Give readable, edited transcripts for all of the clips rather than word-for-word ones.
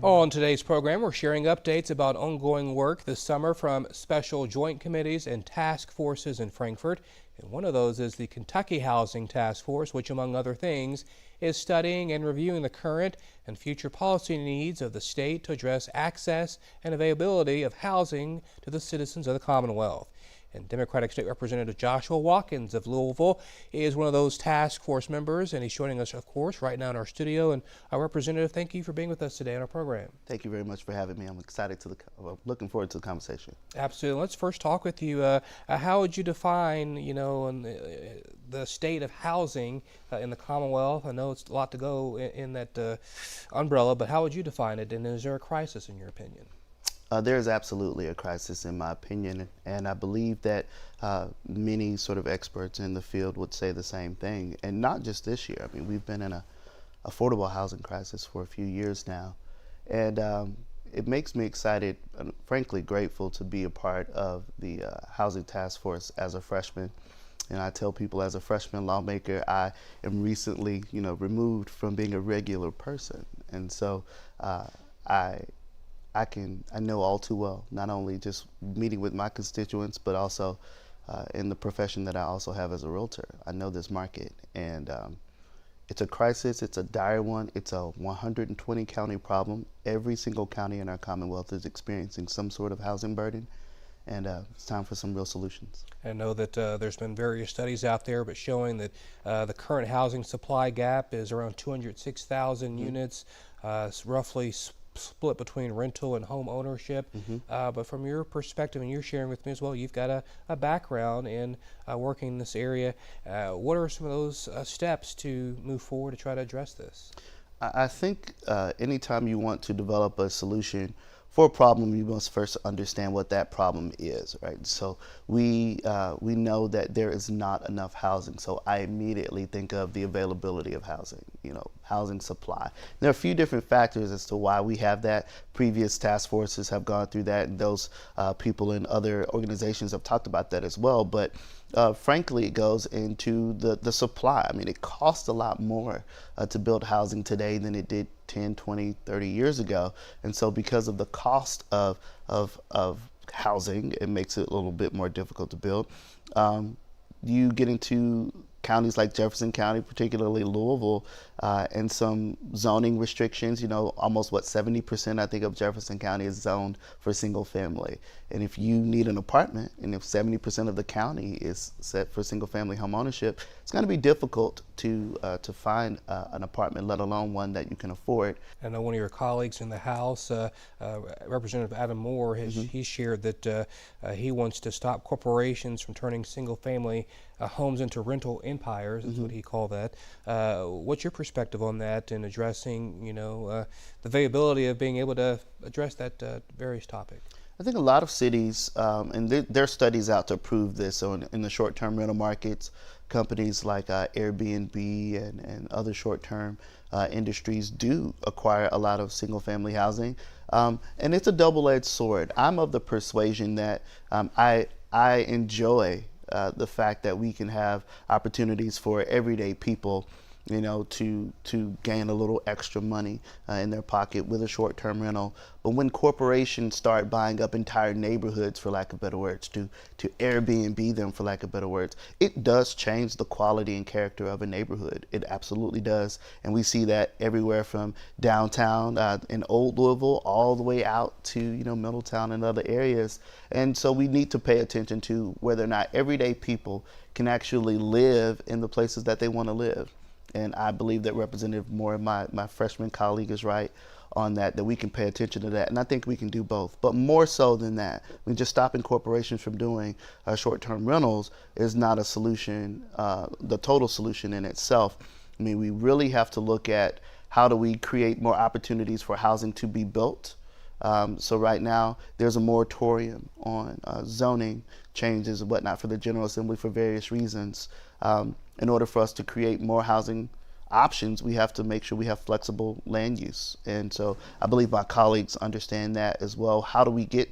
On today's program, we're sharing updates about ongoing work this summer from special joint committees and task forces in Frankfort. And one of those is the Kentucky Housing Task Force, which, among other things, is studying and reviewing the current and future policy needs of the state to address access and availability of housing to the citizens of the Commonwealth. And Democratic State Representative Joshua Watkins of Louisville is one of those task force members, and he's joining us, of course, right now in our studio. And our Representative, thank you for being with us today on our program. Thank you very much for having me. I'm excited looking forward to the conversation. Absolutely. Let's first talk with you. How would you define, the state of housing in the Commonwealth? I know it's a lot to go in that umbrella, but how would you define it? And is there a crisis in your opinion? There is absolutely a crisis in my opinion, and I believe that many sort of experts in the field would say the same thing, and not just this year. I mean, we've been in an affordable housing crisis for a few years now, and it makes me excited and frankly grateful to be a part of the Housing Task Force as a freshman. And I tell people, as a freshman lawmaker, I am recently, removed from being a regular person, and so I know all too well, not only just meeting with my constituents, but also in the profession that I also have as a realtor. I know this market, and it's a crisis. It's a dire one. It's a 120 county problem. Every single county in our Commonwealth is experiencing some sort of housing burden, and it's time for some real solutions. I know that there's been various studies out there, but showing that the current housing supply gap is around 206,000 units, roughly split between rental and home ownership. But from your perspective, and you're sharing with me as well, you've got a background in working in this area. What are some of those steps to move forward to try to address this? I think anytime you want to develop a solution for a problem, you must first understand what that problem is, right? So we know that there is not enough housing. So I immediately think of the availability of housing, housing supply. There are a few different factors as to why we have that. Previous task forces have gone through that, and those people in other organizations have talked about that as well. But frankly, it goes into the supply. I mean, it costs a lot more to build housing today than it did 10, 20, 30 years ago. And so because of the cost of housing, it makes it a little bit more difficult to build. You get into counties like Jefferson County, particularly Louisville, and some zoning restrictions. Almost 70% I think of Jefferson County is zoned for single family. And if you need an apartment, and if 70% of the county is set for single family home ownership, it's going to be difficult to find an apartment, let alone one that you can afford. I know one of your colleagues in the House, Representative Adam Moore, he shared that he wants to stop corporations from turning single family homes into rental empires, is what he called that. What's your perspective on that and addressing, the availability of being able to address that various topic? I think a lot of cities, and there are studies out to prove this, so in the short-term rental markets, companies like Airbnb and other short-term industries do acquire a lot of single-family housing. And it's a double-edged sword. I'm of the persuasion that I enjoy the fact that we can have opportunities for everyday people, to gain a little extra money in their pocket with a short-term rental. But when corporations start buying up entire neighborhoods, for lack of better words, to Airbnb them, for lack of better words, it does change the quality and character of a neighborhood. It absolutely does. And we see that everywhere from downtown in Old Louisville all the way out to, Middletown and other areas. And so we need to pay attention to whether or not everyday people can actually live in the places that they want to live. And I believe that Representative Moore, my freshman colleague, is right on that we can pay attention to that. And I think we can do both. But more so than that, just stopping corporations from doing short-term rentals is not a solution, the total solution in itself. We really have to look at how do we create more opportunities for housing to be built. So right now, there's a moratorium on zoning changes and whatnot for the General Assembly for various reasons. In order for us to create more housing options, we have to make sure we have flexible land use. And so I believe my colleagues understand that as well. How do we get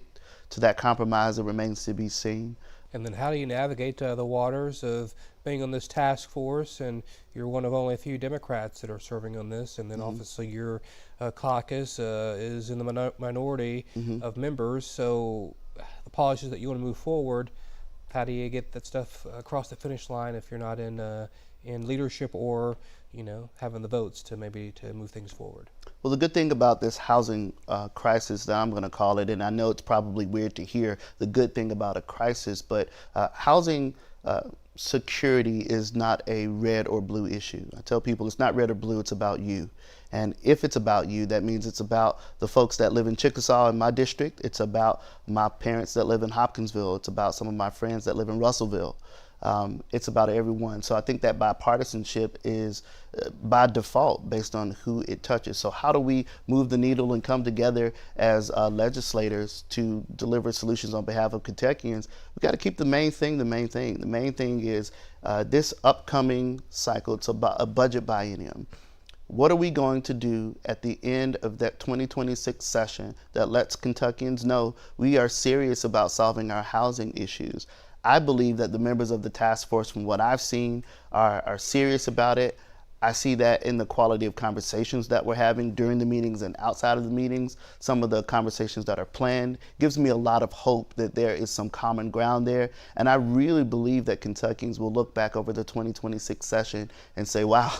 to that compromise? It remains to be seen. And then how do you navigate the waters of being on this task force, and you're one of only a few Democrats that are serving on this, and then obviously your caucus is in the minority of members. So the policies that you want to move forward, how do you get that stuff across the finish line if you're not in leadership or having the votes to move things forward? Well, the good thing about this housing crisis that I'm going to call it, and I know it's probably weird to hear the good thing about a crisis, but housing security is not a red or blue issue. I tell people it's not red or blue, it's about you. And if it's about you, that means it's about the folks that live in Chickasaw in my district. It's about my parents that live in Hopkinsville. It's about some of my friends that live in Russellville. It's about everyone. So I think that bipartisanship is by default based on who it touches. So how do we move the needle and come together as legislators to deliver solutions on behalf of Kentuckians? We've got to keep the main thing the main thing. The main thing is this upcoming cycle, it's about a budget biennium. What are we going to do at the end of that 2026 session that lets Kentuckians know we are serious about solving our housing issues? I believe that the members of the task force, from what I've seen, are serious about it. I see that in the quality of conversations that we're having during the meetings and outside of the meetings. Some of the conversations that are planned gives me a lot of hope that there is some common ground there. And I really believe that Kentuckians will look back over the 2026 session and say, wow,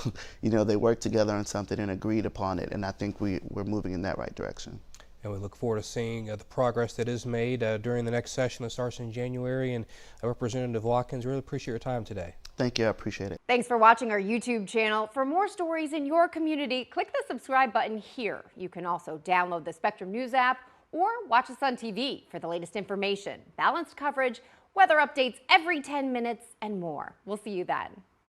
they worked together on something and agreed upon it. And I think we're moving in that right direction. And we look forward to seeing the progress that is made during the next session that starts in January. And Representative Watkins, really appreciate your time today. Thank you. I appreciate it. Thanks for watching our YouTube channel. For more stories in your community, click the subscribe button here. You can also download the Spectrum News app or watch us on TV for the latest information, balanced coverage, weather updates every 10 minutes, and more. We'll see you then.